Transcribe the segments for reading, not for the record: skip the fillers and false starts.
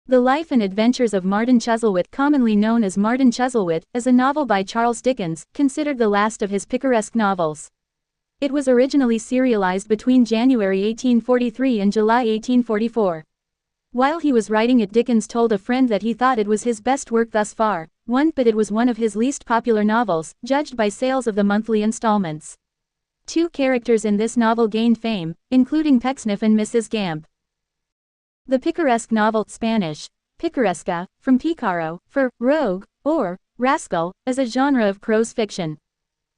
The Life and Adventures of Martin Chuzzlewit, commonly known as Martin Chuzzlewit, is a novel by Charles Dickens, considered the last of his picaresque novels. It was originally serialized between January 1843 and July 1844. While he was writing it, Dickens told a friend that he thought it was his best work thus far, but it was one of his least popular novels, judged by sales of the monthly installments. Two characters in this novel gained fame, including Pecksniff and Mrs. Gamp. The picaresque novel, Spanish, picaresca, from picaro, for rogue, or rascal, is a genre of prose fiction.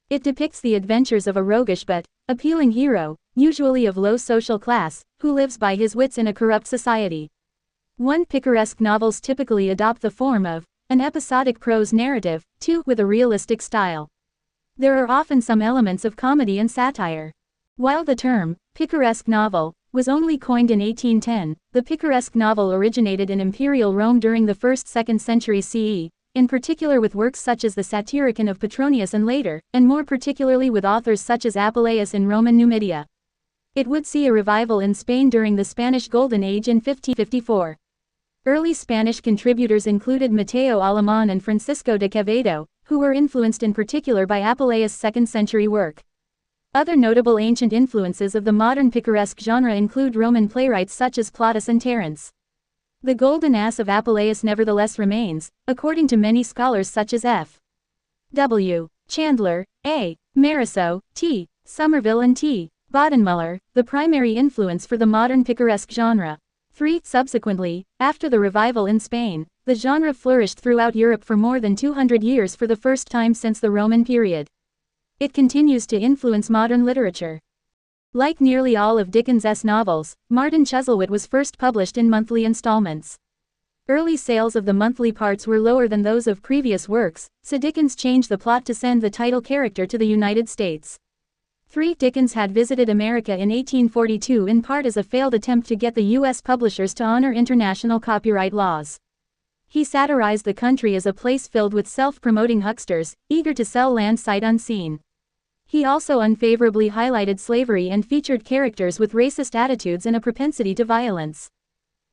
It depicts the adventures of a roguish but appealing hero, usually of low social class, who lives by his wits in a corrupt society. Picaresque novels typically adopt the form of an episodic prose narrative, with a realistic style. There are often some elements of comedy and satire. While the term picaresque novel was only coined in 1810, the picaresque novel originated in Imperial Rome during the 1st–2nd century CE, in particular with works such as the Satyricon of Petronius and later, and more particularly with authors such as Apuleius in Roman Numidia. It would see a revival in Spain during the Spanish Golden Age in 1554. Early Spanish contributors included Mateo Alemán and Francisco de Quevedo, who were influenced in particular by Apuleius' 2nd-century work. Other notable ancient influences of the modern picaresque genre include Roman playwrights such as Plautus and Terence. The Golden Ass of Apuleius nevertheless remains, according to many scholars such as F. W. Chandler, A. Marisot, T. Somerville and T. Bodenmuller, the primary influence for the modern picaresque genre. Subsequently, after the revival in Spain, the genre flourished throughout Europe for more than 200 years for the first time since the Roman period. It continues to influence modern literature. Like nearly all of Dickens's novels, Martin Chuzzlewit was first published in monthly installments. Early sales of the monthly parts were lower than those of previous works, so Dickens changed the plot to send the title character to the United States. Dickens had visited America in 1842 in part as a failed attempt to get the U.S. publishers to honor international copyright laws. He satirized the country as a place filled with self-promoting hucksters, eager to sell land sight unseen. He also unfavorably highlighted slavery and featured characters with racist attitudes and a propensity to violence.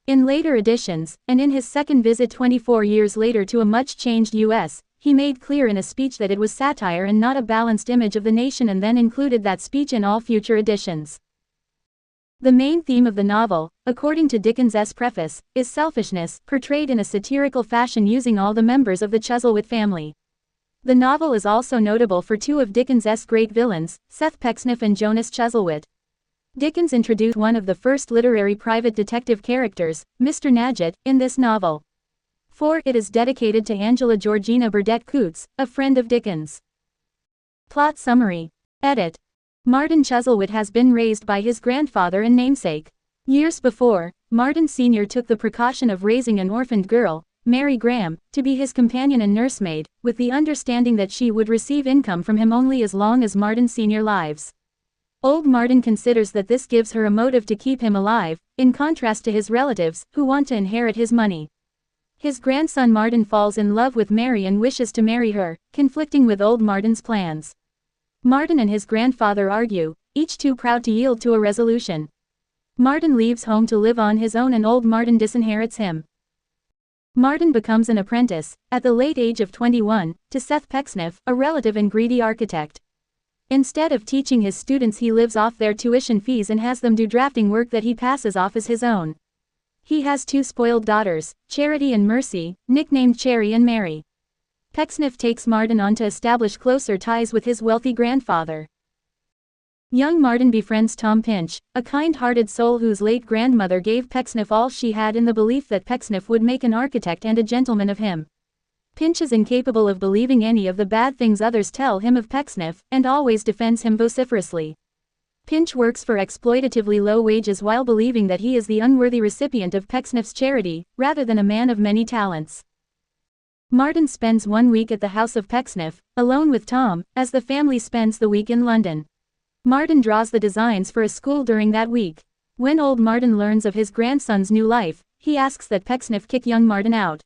In later editions, and in his second visit 24 years later to a much-changed U.S., he made clear in a speech that it was satire and not a balanced image of the nation, and then included that speech in all future editions. The main theme of the novel, according to Dickens's preface, is selfishness, portrayed in a satirical fashion using all the members of the Chuzzlewit family. The novel is also notable for two of Dickens's great villains, Seth Pecksniff and Jonas Chuzzlewit. Dickens introduced one of the first literary private detective characters, Mr. Nadgett, in this novel. It is dedicated to Angela Georgina Burdett Coutts, a friend of Dickens. Plot summary. Edit. Martin Chuzzlewit has been raised by his grandfather and namesake. Years before, Martin Sr. took the precaution of raising an orphaned girl, Mary Graham, to be his companion and nursemaid, with the understanding that she would receive income from him only as long as Martin Sr. lives. Old Martin considers that this gives her a motive to keep him alive, in contrast to his relatives, who want to inherit his money. His grandson Martin falls in love with Mary and wishes to marry her, conflicting with old Martin's plans. Martin and his grandfather argue, each too proud to yield to a resolution. Martin leaves home to live on his own and old Martin disinherits him. Martin becomes an apprentice, at the late age of 21, to Seth Pecksniff, a relative and greedy architect. Instead of teaching his students, he lives off their tuition fees and has them do drafting work that he passes off as his own. He has two spoiled daughters, Charity and Mercy, nicknamed Cherry and Mary. Pecksniff takes Martin on to establish closer ties with his wealthy grandfather. Young Martin befriends Tom Pinch, a kind-hearted soul whose late grandmother gave Pecksniff all she had in the belief that Pecksniff would make an architect and a gentleman of him. Pinch is incapable of believing any of the bad things others tell him of Pecksniff, and always defends him vociferously. Pinch works for exploitatively low wages while believing that he is the unworthy recipient of Pecksniff's charity, rather than a man of many talents. Martin spends 1 week at the house of Pecksniff, alone with Tom, as the family spends the week in London. Martin draws the designs for a school during that week. When old Martin learns of his grandson's new life, he asks that Pecksniff kick young Martin out.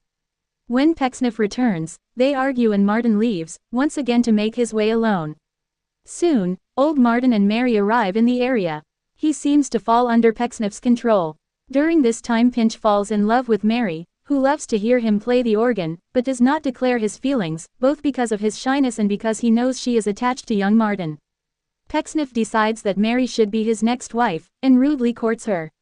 When Pecksniff returns, they argue and Martin leaves, once again to make his way alone. Soon, old Martin and Mary arrive in the area. He seems to fall under Pecksniff's control. During this time Pinch falls in love with Mary, who loves to hear him play the organ, but does not declare his feelings, both because of his shyness and because he knows she is attached to young Martin. Pecksniff decides that Mary should be his next wife, and rudely courts her.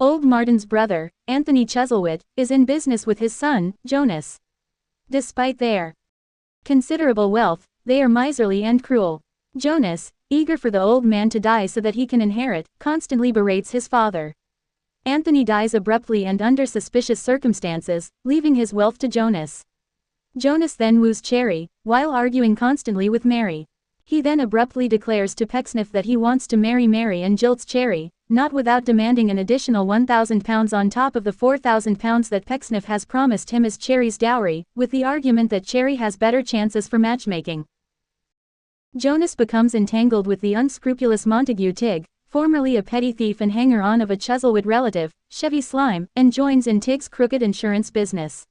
Old Martin's brother, Anthony Chuzzlewit, is in business with his son, Jonas. Despite their considerable wealth, they are miserly and cruel. Jonas, eager for the old man to die so that he can inherit, constantly berates his father. Anthony dies abruptly and under suspicious circumstances, leaving his wealth to Jonas. Jonas then woos Cherry, while arguing constantly with Mary. He then abruptly declares to Pecksniff that he wants to marry Mary and jilts Cherry, not without demanding an additional £1,000 on top of the £4,000 that Pecksniff has promised him as Cherry's dowry, with the argument that Cherry has better chances for matchmaking. Jonas becomes entangled with the unscrupulous Montague Tigg, formerly a petty thief and hanger-on of a Chuzzlewit relative, Chevy Slime, and joins in Tigg's crooked insurance business.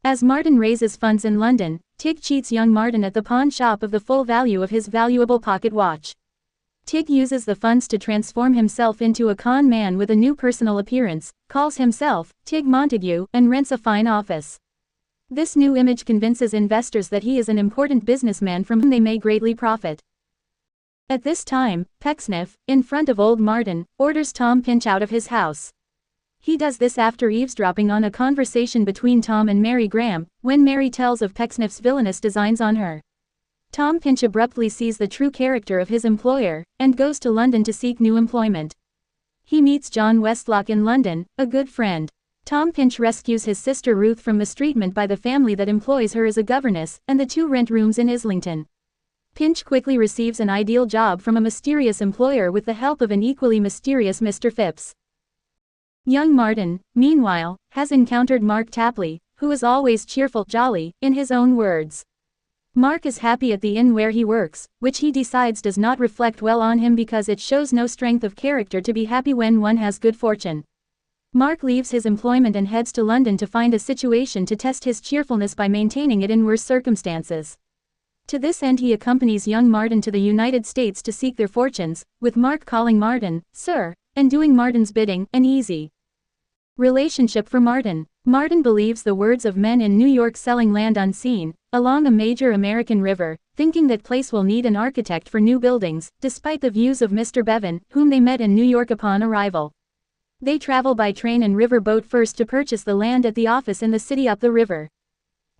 As Martin raises funds in London, Tigg cheats young Martin at the pawn shop of the full value of his valuable pocket watch. Tigg uses the funds to transform himself into a con man with a new personal appearance, calls himself Tigg Montague, and rents a fine office. This new image convinces investors that he is an important businessman from whom they may greatly profit. At this time, Pecksniff, in front of old Martin, orders Tom Pinch out of his house. He does this after eavesdropping on a conversation between Tom and Mary Graham, when Mary tells of Pecksniff's villainous designs on her. Tom Pinch abruptly sees the true character of his employer, and goes to London to seek new employment. He meets John Westlock in London, a good friend. Tom Pinch rescues his sister Ruth from mistreatment by the family that employs her as a governess, and the two rent rooms in Islington. Pinch quickly receives an ideal job from a mysterious employer with the help of an equally mysterious Mr. Phipps. Young Martin, meanwhile, has encountered Mark Tapley, who is always cheerful, jolly, in his own words. Mark is happy at the inn where he works, which he decides does not reflect well on him because it shows no strength of character to be happy when one has good fortune. Mark leaves his employment and heads to London to find a situation to test his cheerfulness by maintaining it in worse circumstances. To this end he accompanies young Martin to the United States to seek their fortunes, with Mark calling Martin, "Sir," and doing Martin's bidding, an easy relationship for Martin. Martin believes the words of men in New York selling land unseen, along a major American river, thinking that place will need an architect for new buildings, despite the views of Mr. Bevan, whom they met in New York upon arrival. They travel by train and river boat first to purchase the land at the office in the city up the river.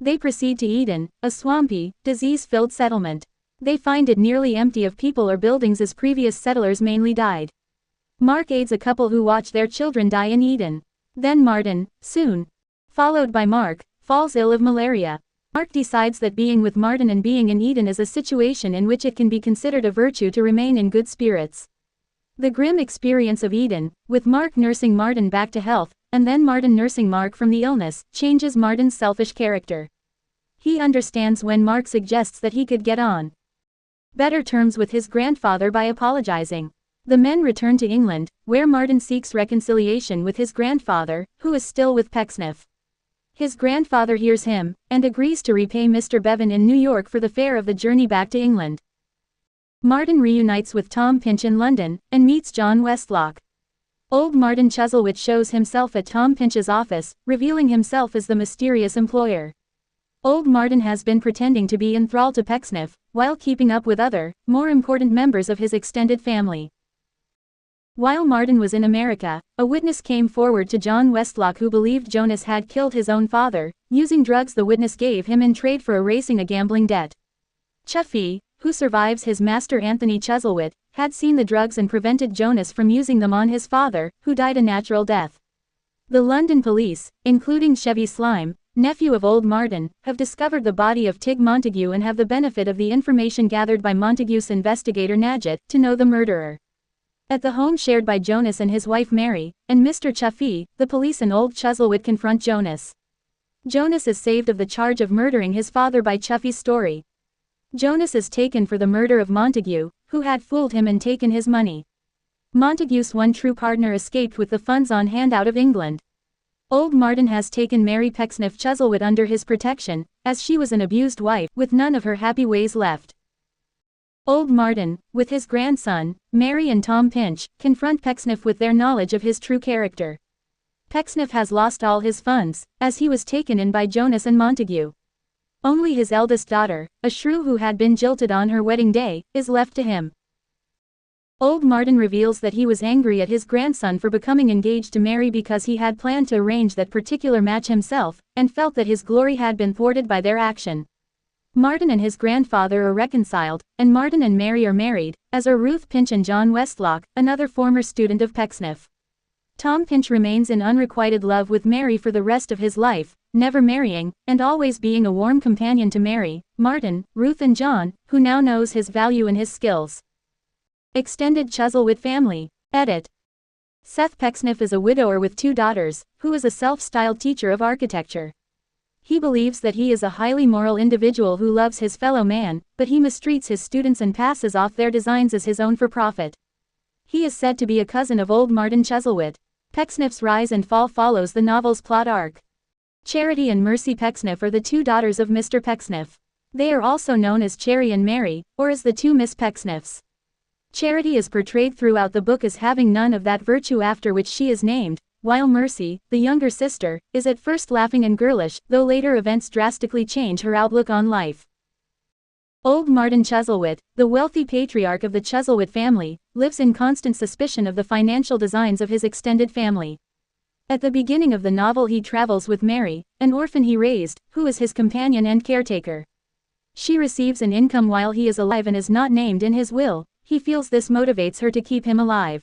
They proceed to Eden, a swampy, disease-filled settlement. They find it nearly empty of people or buildings as previous settlers mainly died. Mark aids a couple who watch their children die in Eden. Then Martin, soon followed by Mark, falls ill of malaria. Mark decides that being with Martin and being in Eden is a situation in which it can be considered a virtue to remain in good spirits. The grim experience of Eden, with Mark nursing Martin back to health, and then Martin nursing Mark from the illness, changes Martin's selfish character. He understands when Mark suggests that he could get on better terms with his grandfather by apologizing. The men return to England, where Martin seeks reconciliation with his grandfather, who is still with Pecksniff. His grandfather hears him, and agrees to repay Mr. Bevan in New York for the fare of the journey back to England. Martin reunites with Tom Pinch in London, and meets John Westlock. Old Martin Chuzzlewit shows himself at Tom Pinch's office, revealing himself as the mysterious employer. Old Martin has been pretending to be enthralled to Pecksniff, while keeping up with other, more important members of his extended family. While Martin was in America, a witness came forward to John Westlock who believed Jonas had killed his own father, using drugs the witness gave him in trade for erasing a gambling debt. Chuffy, who survives his master Anthony Chuzzlewit, had seen the drugs and prevented Jonas from using them on his father, who died a natural death. The London police, including Chevy Slime, nephew of old Martin, have discovered the body of Tigg Montague and have the benefit of the information gathered by Montague's investigator Nadgett, to know the murderer. At the home shared by Jonas and his wife Mary, and Mr. Chuffy, the police and old Chuzzlewit confront Jonas. Jonas is saved of the charge of murdering his father by Chuffy's story. Jonas is taken for the murder of Montague, who had fooled him and taken his money. Montague's one true partner escaped with the funds on hand out of England. Old Martin has taken Mary Pecksniff Chuzzlewit under his protection, as she was an abused wife, with none of her happy ways left. Old Martin, with his grandson, Mary and Tom Pinch, confront Pecksniff with their knowledge of his true character. Pecksniff has lost all his funds, as he was taken in by Jonas and Montague. Only his eldest daughter, a shrew who had been jilted on her wedding day, is left to him. Old Martin reveals that he was angry at his grandson for becoming engaged to Mary because he had planned to arrange that particular match himself, and felt that his glory had been thwarted by their action. Martin and his grandfather are reconciled, and Martin and Mary are married, as are Ruth Pinch and John Westlock, another former student of Pecksniff. Tom Pinch remains in unrequited love with Mary for the rest of his life, never marrying, and always being a warm companion to Mary, Martin, Ruth and John, who now knows his value and his skills. Extended Chuzzlewit family. Edit. Seth Pecksniff is a widower with 2 daughters, who is a self-styled teacher of architecture. He believes that he is a highly moral individual who loves his fellow man, but he mistreats his students and passes off their designs as his own for profit. He is said to be a cousin of old Martin Chuzzlewit. Pecksniff's rise and fall follows the novel's plot arc. Charity and Mercy Pecksniff are the 2 daughters of Mr. Pecksniff. They are also known as Cherry and Mary, or as the 2 Miss Pecksniffs. Charity is portrayed throughout the book as having none of that virtue after which she is named, while Mercy, the younger sister, is at first laughing and girlish, though later events drastically change her outlook on life. Old Martin Chuzzlewit, the wealthy patriarch of the Chuzzlewit family, lives in constant suspicion of the financial designs of his extended family. At the beginning of the novel he travels with Mary, an orphan he raised, who is his companion and caretaker. She receives an income while he is alive and is not named in his will. He feels this motivates her to keep him alive.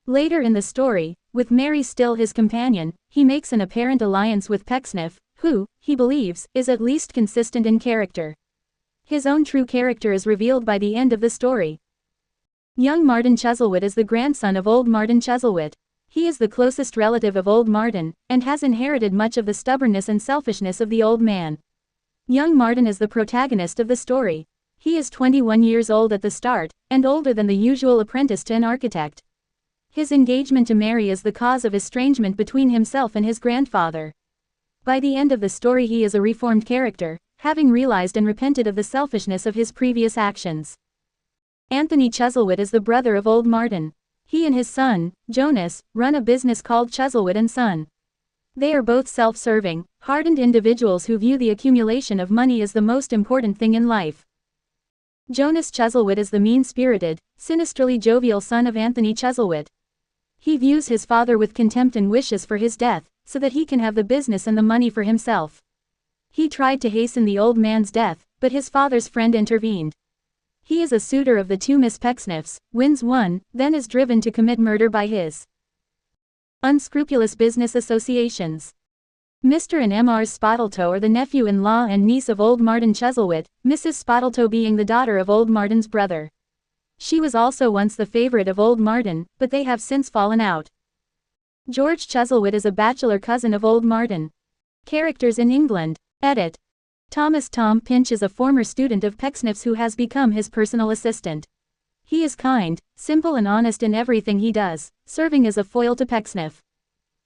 Later in the story, with Mary still his companion, he makes an apparent alliance with Pecksniff, who, he believes, is at least consistent in character. His own true character is revealed by the end of the story. Young Martin Chuzzlewit is the grandson of old Martin Chuzzlewit. He is the closest relative of old Martin, and has inherited much of the stubbornness and selfishness of the old man. Young Martin is the protagonist of the story. He is 21 years old at the start, and older than the usual apprentice to an architect. His engagement to Mary is the cause of estrangement between himself and his grandfather. By the end of the story he is a reformed character, having realized and repented of the selfishness of his previous actions. Anthony Chuzzlewit is the brother of old Martin. He and his son, Jonas, run a business called Chuzzlewit & Son. They are both self-serving, hardened individuals who view the accumulation of money as the most important thing in life. Jonas Chuzzlewit is the mean-spirited, sinisterly jovial son of Anthony Chuzzlewit. He views his father with contempt and wishes for his death, so that he can have the business and the money for himself. He tried to hasten the old man's death, but his father's friend intervened. He is a suitor of the 2 Miss Pecksniffs, wins one, then is driven to commit murder by his unscrupulous business associations. Mr. and Mrs. Spottletoe are the nephew-in-law and niece of old Martin Chuzzlewit, Mrs. Spottletoe being the daughter of old Martin's brother. She was also once the favorite of old Martin, but they have since fallen out. George Chuzzlewit is a bachelor cousin of old Martin. Characters in England. Edit. Thomas Tom Pinch is a former student of Pecksniff's who has become his personal assistant. He is kind, simple and honest in everything he does, serving as a foil to Pecksniff.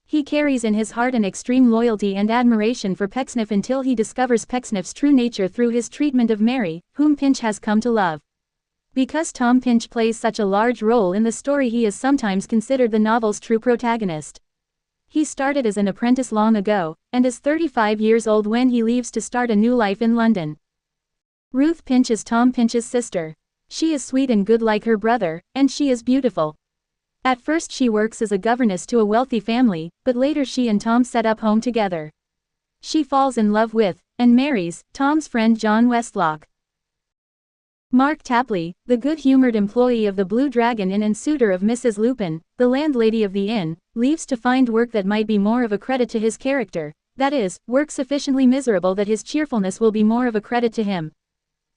He carries in his heart an extreme loyalty and admiration for Pecksniff until he discovers Pecksniff's true nature through his treatment of Mary, whom Pinch has come to love. Because Tom Pinch plays such a large role in the story, he is sometimes considered the novel's true protagonist. He started as an apprentice long ago, and is 35 years old when he leaves to start a new life in London. Ruth Pinch is Tom Pinch's sister. She is sweet and good like her brother, and she is beautiful. At first she works as a governess to a wealthy family, but later she and Tom set up home together. She falls in love with, and marries, Tom's friend John Westlock. Mark Tapley, the good-humored employee of the Blue Dragon Inn and suitor of Mrs. Lupin, the landlady of the inn, leaves to find work that might be more of a credit to his character, that is, work sufficiently miserable that his cheerfulness will be more of a credit to him.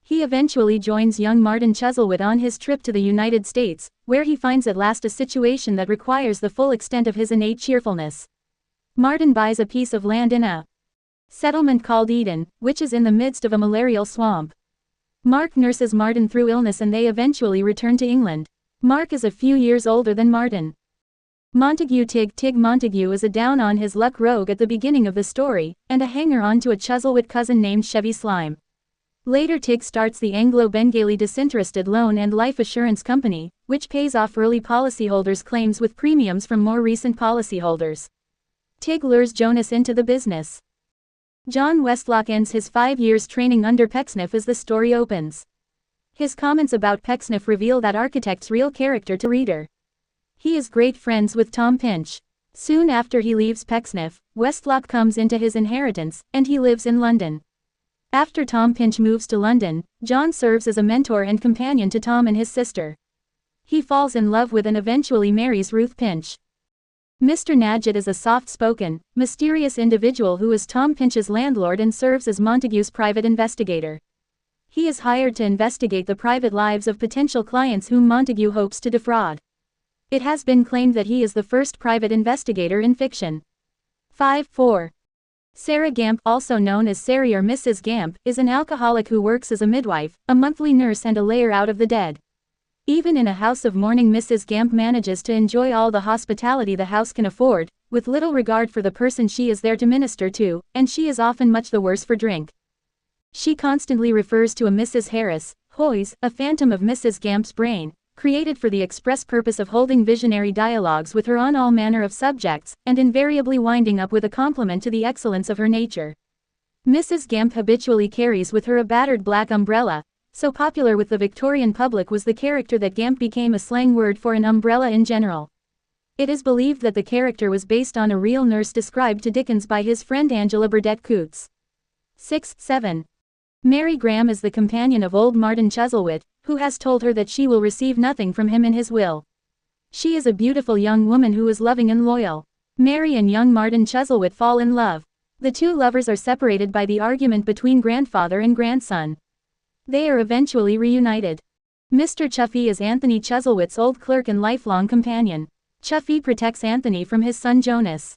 He eventually joins young Martin Chuzzlewit on his trip to the United States, where he finds at last a situation that requires the full extent of his innate cheerfulness. Martin buys a piece of land in a settlement called Eden, which is in the midst of a malarial swamp. Mark nurses Martin through illness and they eventually return to England. Mark is a few years older than Martin. Montague Tig Montague is a down-on-his-luck rogue at the beginning of the story, and a hanger-on to a Chuzzlewit cousin named Chevy Slime. Later Tig starts the Anglo-Bengali Disinterested Loan and Life Assurance Company, which pays off early policyholders' claims with premiums from more recent policyholders. Tig lures Jonas into the business. John Westlock ends his 5 years training under Pecksniff as the story opens. His comments about Pecksniff reveal that architect's real character to reader. He is great friends with Tom Pinch. Soon after he leaves Pecksniff, Westlock comes into his inheritance, and he lives in London. After Tom Pinch moves to London, John serves as a mentor and companion to Tom and his sister. He falls in love with and eventually marries Ruth Pinch. Mr. Nadgett is a soft-spoken, mysterious individual who is Tom Pinch's landlord and serves as Montague's private investigator. He is hired to investigate the private lives of potential clients whom Montague hopes to defraud. It has been claimed that he is the first private investigator in fiction. 5-4. Sarah Gamp, also known as Sari or Mrs. Gamp, is an alcoholic who works as a midwife, a monthly nurse and a layer out of the dead. Even in a house of mourning, Mrs. Gamp manages to enjoy all the hospitality the house can afford, with little regard for the person she is there to minister to, and she is often much the worse for drink. She constantly refers to a Mrs. Harris, Hoyes, a phantom of Mrs. Gamp's brain, created for the express purpose of holding visionary dialogues with her on all manner of subjects, and invariably winding up with a compliment to the excellence of her nature. Mrs. Gamp habitually carries with her a battered black umbrella. So popular with the Victorian public was the character that Gamp became a slang word for an umbrella in general. It is believed that the character was based on a real nurse described to Dickens by his friend Angela Burdett Coutts. 6-7. Mary Graham is the companion of old Martin Chuzzlewit, who has told her that she will receive nothing from him in his will. She is a beautiful young woman who is loving and loyal. Mary and young Martin Chuzzlewit fall in love. The two lovers are separated by the argument between grandfather and grandson. They are eventually reunited. Mr. Chuffy is Anthony Chuzzlewit's old clerk and lifelong companion. Chuffy protects Anthony from his son Jonas.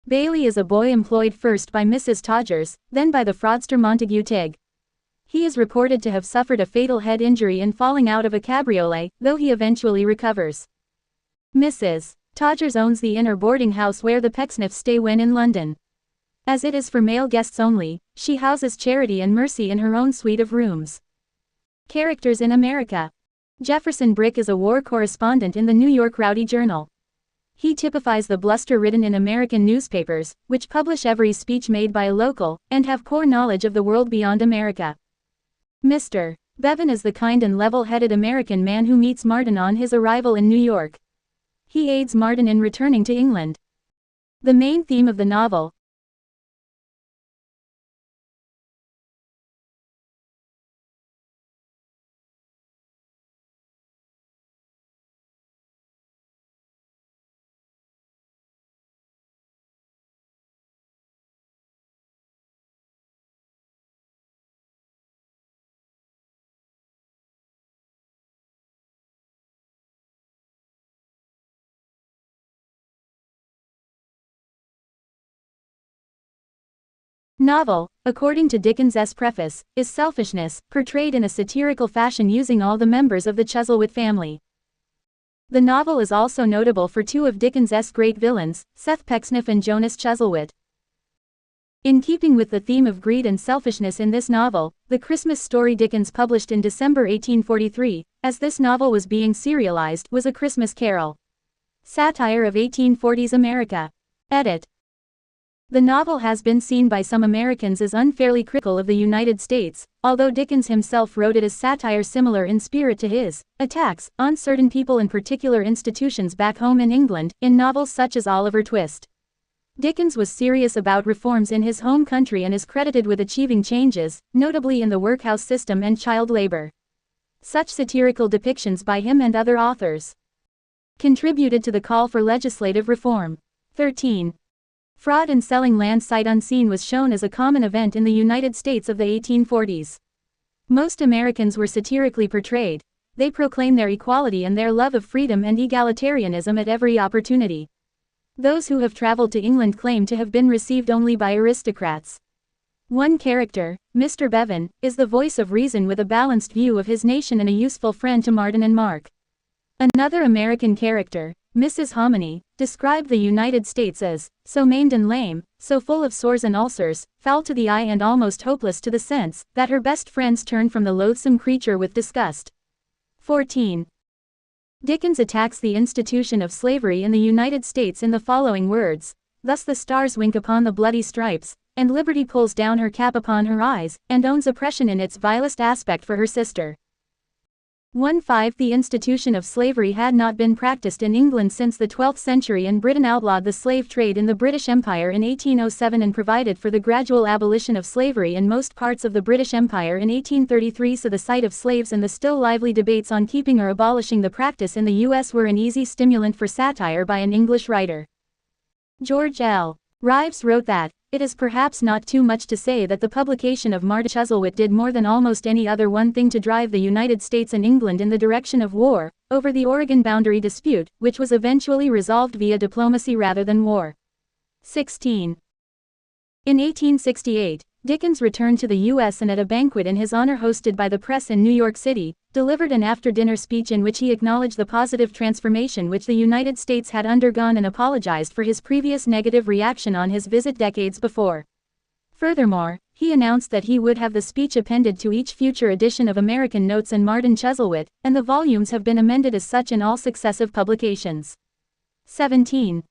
Bailey is a boy employed first by Mrs. Todgers, then by the fraudster Montague Tigg. He is reported to have suffered a fatal head injury in falling out of a cabriolet, though he eventually recovers. Mrs. Todgers owns the inner boarding house where the Pecksniffs stay when in London. As it is for male guests only, she houses Charity and Mercy in her own suite of rooms. Characters in America. Jefferson Brick is a war correspondent in the New York Rowdy Journal. He typifies the bluster written in American newspapers, which publish every speech made by a local, and have poor knowledge of the world beyond America. Mr. Bevan is the kind and level-headed American man who meets Martin on his arrival in New York. He aids Martin in returning to England. The main theme of the novel, novel, according to Dickens' preface, is selfishness, portrayed in a satirical fashion using all the members of the Chuzzlewit family. The novel is also notable for two of Dickens' great villains, Seth Pecksniff and Jonas Chuzzlewit. In keeping with the theme of greed and selfishness in this novel, the Christmas story Dickens published in December 1843, as this novel was being serialized, was A Christmas Carol. Satire of 1840s America. Edit. The novel has been seen by some Americans as unfairly critical of the United States, although Dickens himself wrote it as satire similar in spirit to his attacks on certain people and particular institutions back home in England, in novels such as Oliver Twist. Dickens was serious about reforms in his home country and is credited with achieving changes, notably in the workhouse system and child labor. Such satirical depictions by him and other authors contributed to the call for legislative reform. 13. Fraud in selling land sight unseen was shown as a common event in the United States of the 1840s. Most Americans were satirically portrayed. They proclaim their equality and their love of freedom and egalitarianism at every opportunity. Those who have traveled to England claim to have been received only by aristocrats. One character, Mr. Bevan, is the voice of reason with a balanced view of his nation and a useful friend to Martin and Mark. Another American character, Mrs. Hominy, described the United States as so maimed and lame, so full of sores and ulcers, foul to the eye and almost hopeless to the sense, that her best friends turned from the loathsome creature with disgust. 14. Dickens attacks the institution of slavery in the United States in the following words: Thus the stars wink upon the bloody stripes, and liberty pulls down her cap upon her eyes, and owns oppression in its vilest aspect for her sister. 1-5 The institution of slavery had not been practiced in England since the 12th century, and Britain outlawed the slave trade in the British Empire in 1807 and provided for the gradual abolition of slavery in most parts of the British Empire in 1833. So the sight of slaves and the still lively debates on keeping or abolishing the practice in the U.S. were an easy stimulant for satire by an English writer. George L. Rives wrote that, "It is perhaps not too much to say that the publication of Martin Chuzzlewit did more than almost any other one thing to drive the United States and England in the direction of war, over the Oregon boundary dispute, which was eventually resolved via diplomacy rather than war." 16. In 1868, Dickens returned to the U.S. and at a banquet in his honor hosted by the press in New York City, delivered an after-dinner speech in which he acknowledged the positive transformation which the United States had undergone and apologized for his previous negative reaction on his visit decades before. Furthermore, he announced that he would have the speech appended to each future edition of American Notes and Martin Chuzzlewit, and the volumes have been amended as such in all successive publications. 17.